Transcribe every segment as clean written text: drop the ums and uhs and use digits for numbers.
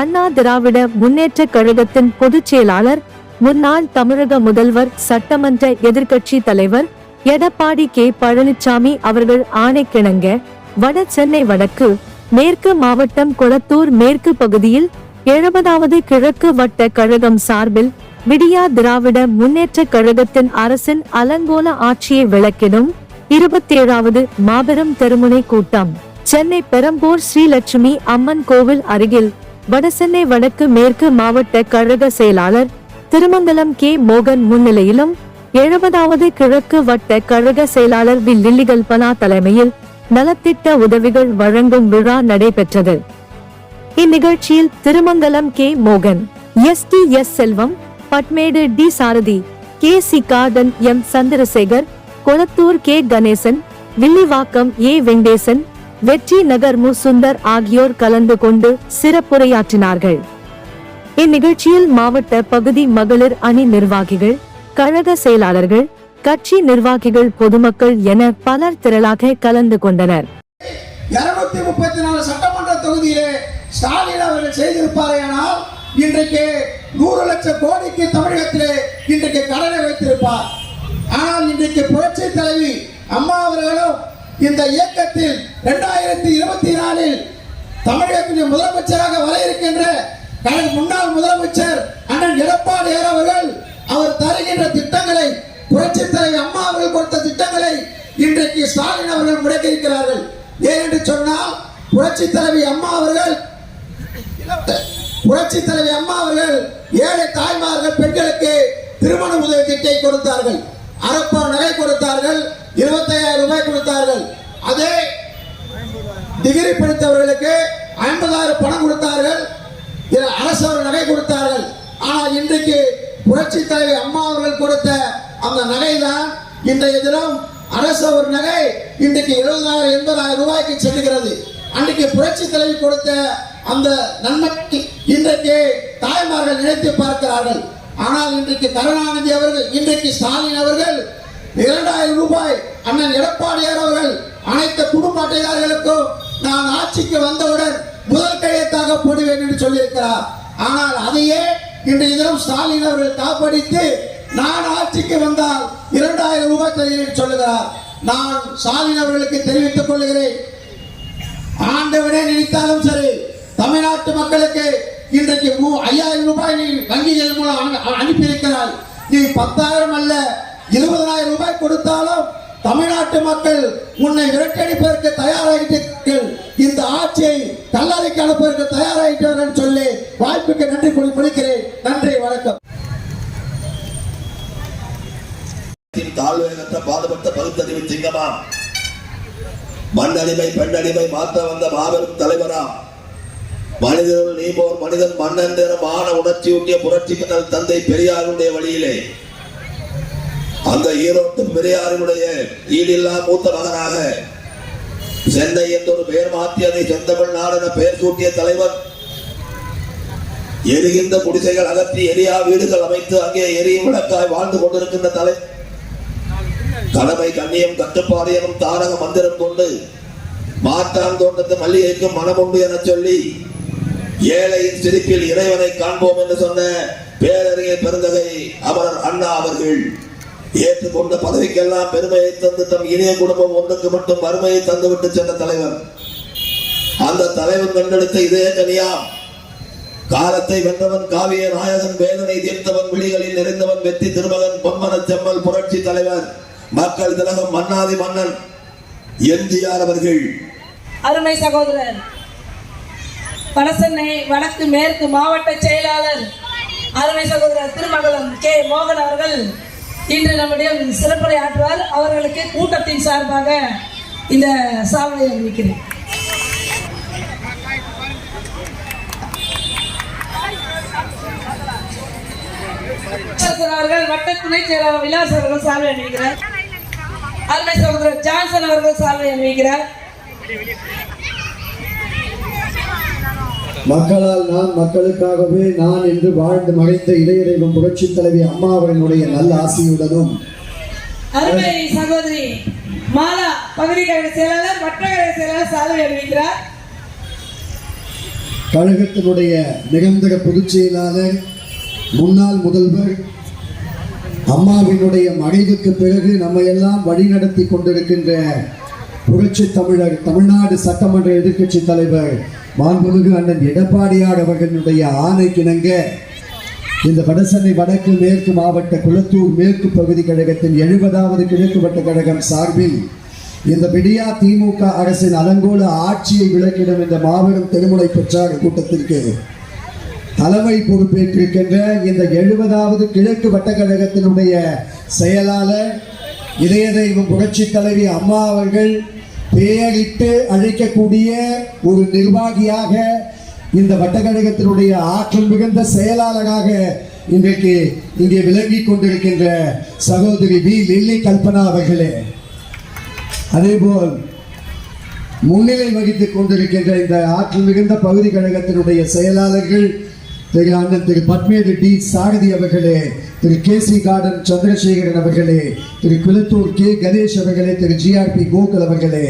அண்ணா திராவிட முன்னேற்ற கழகத்தின் பொதுச் செயலாளர், முன்னாள் தமிழக முதல்வர், சட்டமன்ற எதிர்க்கட்சி தலைவர் எடப்பாடி கே. பழனிசாமி அவர்கள் ஆணைக்கிணங்க வட சென்னை வடக்கு மேற்கு மாவட்டம் கொளத்தூர் மேற்கு பகுதியில் 70வது கிழக்கு வட்ட கழகம் சார்பில் விடியா திராவிட முன்னேற்ற கழகத்தின் அரசின் அலங்கோல ஆட்சியை விளக்கிடும் 27வது மாபெரும் தெருமுனை கூட்டம் சென்னை பெரம்பூர் ஸ்ரீலட்சுமி அம்மன் கோவில் அருகில் வடசென்னை வடக்கு மேற்கு மாவட்ட கழக செயலாளர் திருமங்கலம் கே. மோகன் முன்னிலையிலும் 70வது கிழக்கு வட்ட கழக செயலாளர் வி. லில்லிகல்பனா தலைமையில் நலத்திட்ட உதவிகள் வழங்கும் விழா நடைபெற்றது. இந்நிகழ்ச்சியில் திருமங்கலம் கே. மோகன், S. Selvam, Padmedu T. Sarathy, K. C. Garden, M. Chandrasekar, Kolathur K. Ganesan, Villivakkam A. Venkatesan, Vetri Nagar மு. சுந்தர் ஆகியோர் கலந்து கொண்டு சிறப்புரையாற்றினார்கள். இந்நிகழ்ச்சியில் மாவட்ட பகுதி மகளிர் அணி நிர்வாகிகள், கழக செயலாளர்கள், கட்சி நிர்வாகிகள், பொதுமக்கள் என பலர் திரளாக கலந்து கொண்டனர். 234 சட்டமன்ற தொகுதியிலே ஸ்டாலின் அவர்கள் செய்திருப்பாரையானால் இன்றைக்கு 100 லட்சம் கோடிக்கு தமிழகத்திலே இன்றைக்கு கடனை வைத்திருப்பார். ஆனால் இன்றைக்கு புரட்சி தலைவி அம்மா அவர்களும் இந்த இயக்கத்தில் 2024 தமிழகத்தின் முதலமைச்சராக வர இருக்கின்ற முன்னாள் முதலமைச்சர் அண்ணன் எடப்பாடி அவர்கள் அவர் தருகின்ற திட்டங்களை, புரட்சி தலைவி அம்மா அவர்கள் கொடுத்த திட்டங்களை இன்றைக்கு ஸ்டாலின் அவர்கள் முடக்கியிருக்கிறார்கள். ஏனென்று சொன்னால் புரட்சி தலைவி அம்மா அவர்கள் ஏழை தாய்மார்கள் பெண்களுக்கு திருமண உதவி திட்டத்தை கொடுத்தார்கள், அரப்பா நகை கொடுத்தார்கள், 25,000 ரூபாய் கொடுத்தார்கள். அதே டிகிரி படித்தவர்களுக்கு 50,000 பணம் கொடுத்தார்கள், அரசு நகை கொடுத்தார்கள். ஆனால் இன்றைக்கு புரட்சி தலைவி அம்மா அவர்கள் கொடுத்த அந்த நகை தான் இன்றைய தினம் அரசு ஒரு நகை இன்றைக்கு 70,000 80,000 ரூபாய்க்கு செல்லுகிறது. அன்றைக்கு புரட்சி தலைவி கொடுத்த அந்த நன்மைக்கு இன்றைக்கு தாய்மார்கள் நினைத்து பார்க்கிறார்கள். ஆனால் இன்றைக்கு கருணாநிதி அவர்கள், இன்றைக்கு ஸ்டாலின் அவர்கள் 2,000 ரூபாய் அண்ணன் எடப்பாடியார் அவர்கள் அனைத்து குடும்ப அட்டைதாரர்களுக்கும் நான் ஆட்சிக்கு வந்தவுடன் முதல் கையெழுத்தாக போடுவேன் என்று சொல்லியிருக்கிறார். ஆனால் அதையே இன்றைய தினம் ஸ்டாலின் அவர்கள் காப்படித்து நான் ஆட்சிக்கு வந்தால் 2,000 ரூபாய் தருகிறேன் சொல்லுகிறார். நான் ஸ்டாலின் அவர்களுக்கு தெரிவித்துக் கொள்கிறேன், ஆண்டவனே நினைத்தாலும் சரி, தமிழ்நாட்டு மக்களுக்கு இன்றைக்கு 5,000 ரூபாய் நீ வங்கிகள் மூலம் அனுப்பியிருக்கிறாய். நீ 10,000 அல்ல 20,000 ரூபாய் கொடுத்தாலும் தமிழ்நாட்டு மக்கள் உன்னை விரட்டடிப்பதற்கு தயாராகிட்டார்கள், இந்த ஆட்சியை தள்ளாரிக்கு அனுப்பதற்கு தயாராகிட்டார்கள் சொல்லி வாய்ப்புக்கு நன்றி கொடுக்கிறேன். நன்றி, வணக்கம். தாழ்வேகத்த பாடுபட்ட பகுத்தறிவு சிங்கமா, மண்ணடிமை பெண்ணடிமை மாற்ற வந்த மாபெரும் தலைவரா, மனிதர்கள் நீபோர் மனிதன் மன்னன் மான உணர்ச்சியூட்டிய புரட்சி தந்தை பெரியாருடைய வழியிலே அந்த ஈரோட்டு பெரியாருடைய ஈடில்லா மூத்த மகனாக சென்னை என்றொரு பெயர் மாற்றி அதை செந்தமிழ் நாடு என பெயர் சூட்டிய தலைவர், எரிகின்ற குடிசைகள் அகற்றி எரியா வீடுகள் அமைத்து அங்கே எரியும் விளக்காய் வாழ்ந்து கொண்டிருக்கின்ற தலைவர், கடமை கண்ணியம் கட்டுப்பாடு எனும் தாரக மந்திரம் கொண்டு மாற்றான் தோட்டத்து மல்லிகைக்கும் மனம் உண்டு என சொல்லி ஏழையின் சிரிப்பில் இறைவனை காண்போம் என்று சொன்ன பேரறிஞர் பெருந்தகை அமரர் அண்ணா அவர்கள் ஏற்றுக்கொண்ட பதவிக்கெல்லாம் பெருமையை தந்து தம் இனிய குடும்பம் ஒன்றுக்கு மட்டும் வறுமையை தந்துவிட்டு சென்ற தலைவர். அந்த தலைவன் கண்டெடுத்த இதே கனியாம், காலத்தை வென்றவன் காவிய நாயகன், வேதனை தீர்த்தவன், விழிகளில் நிறைந்தவன், வெற்றி திருமகன், பொன்மன செம்மல், புரட்சி தலைவர், மக்கள் திலகம், மன்னாதி மன்னன் எம்ஜிஆர் அவர்கள். அருமை சகோதரர், வடசென்னை வடக்கு மேற்கு மாவட்ட செயலாளர் அருமை சகோதரர் திருமங்கலம் கே. மோகன் அவர்கள் இன்று நம்முடைய சிறப்புரை ஆற்றுவார். அவர்களுக்கு கூட்டத்தின் சார்பாக இந்த சாதனை அறிவிக்கிறேன். அவர்கள் வட்ட துணை செயலாளர் விலாஸ் அவர்கள் சால்வை அணிவிக்கிறார். அருமை சகோதரர் ஜான்சன் அவர்கள் சால்வை அணிவிக்கிறார். மக்களால் நான், மக்களுக்காகவே நான் என்று வாழ்ந்து மறைந்த இளையரையும் புரட்சி தலைவி அம்மா அவர்களுடைய நல்ல ஆசையுடனும் அருமை சகோதரி மாலா பகுதி கழக செயலாளர், வட்ட கழக செயலாளர் சால்வை அணிவிக்கிறார். கழகத்தினுடைய நிரந்தர பொதுச் செயலாளர், முன்னாள் முதல்வர், அம்மாவினுடைய மறைவுக்கு பிறகு நம்ம எல்லாம் வழிநடத்தி கொண்டிருக்கின்ற புரட்சி தமிழர், தமிழ்நாடு சட்டமன்ற எதிர்க்கட்சி தலைவர் மாண்புமிகு அண்ணன் எடப்பாடியார் அவர்களுடைய ஆணைக்கிணங்க இந்த வடசென்னை வடக்கு மேற்கு மாவட்ட குளத்தூர் மேற்கு பகுதி கழகத்தின் 70வது கிழக்கு வட்ட கழகம் சார்பில் இந்த விடியா திமுக அரசின் அலங்கோல ஆட்சியை விளக்கிடும் இந்த மாபெரும் திருமுனை பிரச்சார கூட்டத்திற்கு தலைமை பொறுப்பேற்றிருக்கின்ற இந்த 70வது கிழக்கு வட்டக்கழகத்தினுடைய செயலாளர், இதய தெய்வம் புரட்சி தலைவி அம்மா அவர்கள் பெயரிட்டு அழைக்கக்கூடிய ஒரு நிர்வாகியாக, இந்த வட்டக்கழகத்தினுடைய ஆற்றல் மிகுந்த செயலாளராக இன்றைக்கு இங்கே விளங்கி கொண்டிருக்கின்ற சகோதரி வி லில்லி கல்பனா அவர்களே, அதேபோல் முன்னிலை வகித்துக் கொண்டிருக்கின்ற இந்த ஆற்றல் மிகுந்த பகுதி கழகத்தினுடைய செயலாளர்கள் திரு அண்ணன் திரு பத்மேது டி சாரதி அவர்களே, திரு கேசி கார்டன் சந்திரசேகரன் அவர்களே, திரு குளத்தூர் கே கணேஷ் அவர்களே, திரு ஜிஆர்பி கோகுல் அவர்களே,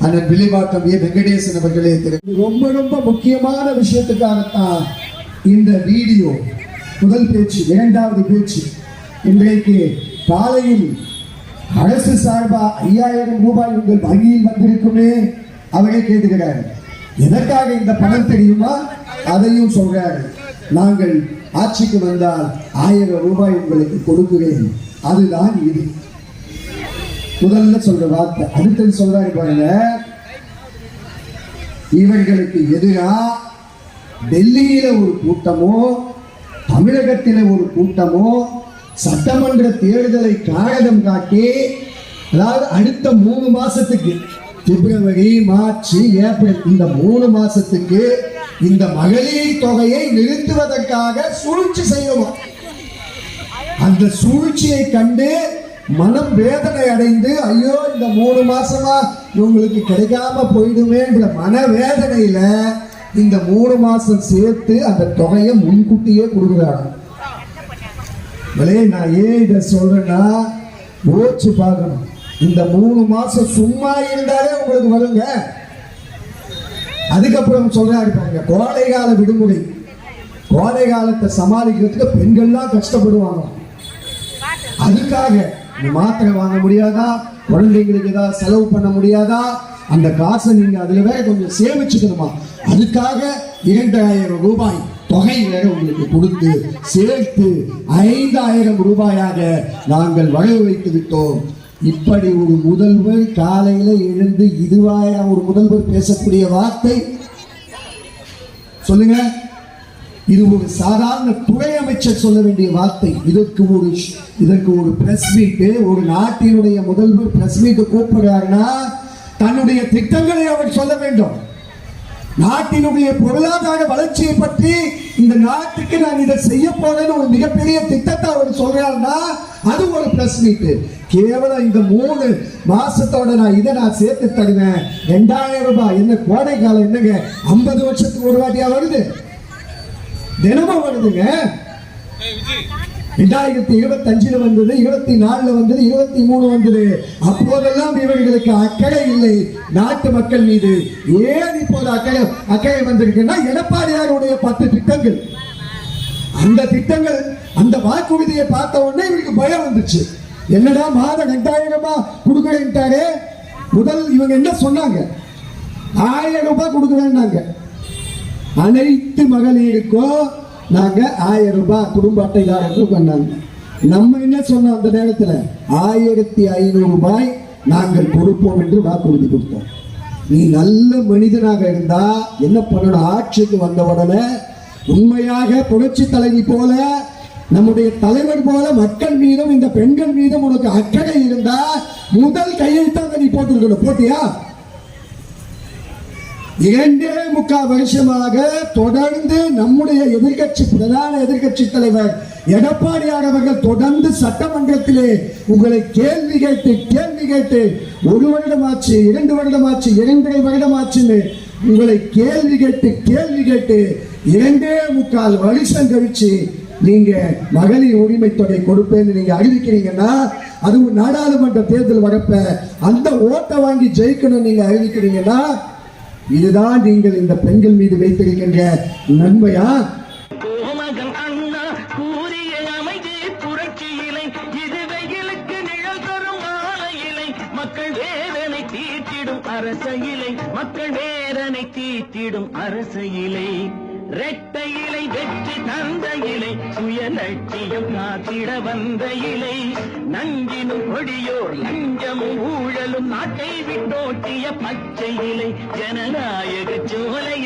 அண்ணன் வில்லிவாக்கம் ஏ வெங்கடேசன் அவர்களே, ரொம்ப ரொம்ப முக்கியமான விஷயத்துக்காகத்தான் இந்த வீடியோ. முதல் பேச்சு, இரண்டாவது பேச்சு. இன்றைக்கு காலையில் அரசு சார்பா 5000 ரூபாய் உங்கள் வங்கியில் வந்திருக்குமே, அவரை கேட்டுக்கிறார். எதற்காக இந்த பணம் தெரியுமா? அதையும் சொல்றாரு. நாங்கள் ஆட்சிக்கு வந்தால் 1000 ரூபாய் உங்களுக்கு கொடுக்கிறேன், அதுதான் இது. முதல்ல சொல்ற வார்த்தை. அடுத்தது சொல்றாரு பாருங்க, இவர்களுக்கு எதிரா டெல்லியில ஒரு கூட்டமோ தமிழகத்தில ஒரு கூட்டமோ சட்டமன்ற தேர்தலை காரணம் காட்டி, அதாவது அடுத்த 3 மாசத்துக்கு, பிப்ரவரி, மார்ச், ஏப்ரல், இந்த 3 மாசத்துக்கு இந்த மகளிர் தொகையை நிறுத்துவதற்காக சூழ்ச்சி செய்யணும். அந்த சூழ்ச்சியை கண்டு மனம் வேதனை அடைந்து, ஐயோ இந்த 3 மாசமா இவங்களுக்கு கிடைக்காம போயிடுமேன்ற மனவேதனையில இந்த 3 மாசம் சேர்த்து அந்த தொகையை முன்கூட்டியே கொடுக்குறாங்க. நான் ஏன் இதை சொல்றேன்னா, யோசிச்சு பார்க்கணும். இந்த 3 மாசம் சும்மா இருந்தாலே உங்களுக்கு வருங்க. அதுக்கப்புறம் சொல்றாரு பாருங்க, கோடை கால விடுமுறை, கோடை காலத்தை சமாளிக்கிறதுக்கு பெண்கள்லாம் கஷ்டப்படுவாங்க. அதுக்காக மாத்திரை வாங்க முடியாதா, குழந்தைங்களுக்கு ஏதாவது செலவு பண்ண முடியாதா, அந்த காசை நீங்க அதுல வேற கொஞ்சம் சேமிச்சுக்கணுமா, அதுக்காக 2000 ரூபாய் தொகை வேற உங்களுக்கு கொடுத்து சேர்த்து 5000 ரூபாயாக நாங்கள் வரவு வைத்து விட்டோம். இப்படி ஒரு முதல்வர் காலையில எழுந்து இதுவாயா ஒரு முதல்வர் பேசக்கூடிய வார்த்தை சொல்லுங்க? இது ஒரு சாதாரண துறை அமைச்சர் சொல்ல வேண்டிய வார்த்தை. இதற்கு ஒரு பிரஸ் மீட், ஒரு நாட்டினுடைய முதல்வர் பிரஸ் மீட் கூப்பிடுறாருன்னா தன்னுடைய திட்டங்களை அவர் சொல்ல வேண்டும். நாட்டினுடைய பொருளாதார வளர்ச்சியை பற்றி, இந்த நாட்டுக்கு நான் இதை செய்ய போறேன்னு ஒரு மிகப்பெரிய திட்டத்தை அவர் சொல்றாருன்னா அது ஒரு பிரஸ் மீட். கேவலம் இந்த 3 மாசத்தோட நான் சேர்த்து தருவேன் 2000 ரூபாய். என்ன கோடை காலம் என்னங்க, 50 வருஷத்துக்கு ஒரு வாட்டியா வருது, தினமும் வருதுங்க. 2025 வந்தது, 24 வந்தது, 23 வந்தது. அப்போதெல்லாம் இவர்களுக்கு அக்கறை இல்லை நாட்டு மக்கள் மீது. ஏன் இப்போது அக்கறை வந்திருக்குன்னா, எடப்பாடியாருடைய 10 திட்டங்கள், அந்த திட்டங்கள், அந்த வாக்குறுதியை பார்த்த உடனே இவருக்கு பயம் வந்துச்சு. என்னடா மாதம் 2000 ரூபாய் கொடுக்குறேன்ட்டாரு. முதல் இவங்க என்ன சொன்னாங்க, 1000 ரூபாய் கொடுக்குறேன்னாங்க. அனைத்து மகளிருக்கும் நாங்க 1000 ரூபாய் குடும்ப அட்டைதாரர்கள் பண்ணாங்க. நம்ம என்ன சொன்னோம் அந்த நேரத்தில், 1500 ரூபாய் நாங்கள் கொடுப்போம் என்று வாக்குறுதி கொடுத்தோம். நீ நல்ல மனிதனாக இருந்தா என்ன பண்ணணும், ஆட்சிக்கு வந்த உடனே உண்மையாக புரட்சி தலைவி போல, நம்முடைய தலைவர் போல மக்கள் மீதும் இந்த பெண்கள் மீதும் உனக்கு அக்கறை இருந்தா முதல் கையெழுத்தாக நீ போட்டிருக்கணும். போட்டியா? 2.25 வருஷமாக தொடர்ந்து நம்முடைய பிரதான எதிர்கட்சி தலைவர் எடப்பாடியார் அவர்கள் தொடர்ந்து சட்டமன்றத்திலே உங்களை கேள்வி கேட்டு 1 வருடமாச்சு, 2 வருடமாச்சு, 2.5 வருடமாச்சுன்னு உங்களை கேள்வி கேட்டு 2.25 வருஷம் கழிச்சு நீங்க மகளிர் உரிமை தொகை கொடுப்பேன்னு நீங்க அறிவிக்கிறீங்கன்னா, அதுவும் நாடாளுமன்ற தேர்தல் வரப்ப அந்த ஓட்டை வாங்கி ஜெயிக்கணும் நீங்க அறிவிக்கிறீங்கன்னா, இதுதான் நீங்கள் இந்த பெண்கள் மீது வைத்திருக்கின்ற நன்மையா? கோமகன் அண்ணா கூறிய அமைதி புரட்சியிலை இது வெயிலுக்கு நிழல் தரும் ஆலையிலை மக்கள் வேதனை தீட்டிடும் அரச இலை மக்கள் வேதனை தீட்டிடும் அரச இலை ரெட்டை இலை வெற்றி தந்த இலை சுயலட்சியம் காத்திட வந்த இலை நஞ்சினும் கொடியோர் லஞ்சமும் ஊழலும் நாட்டை விட்டோட்டிய பச்சை இலை ஜனநாயக சோலை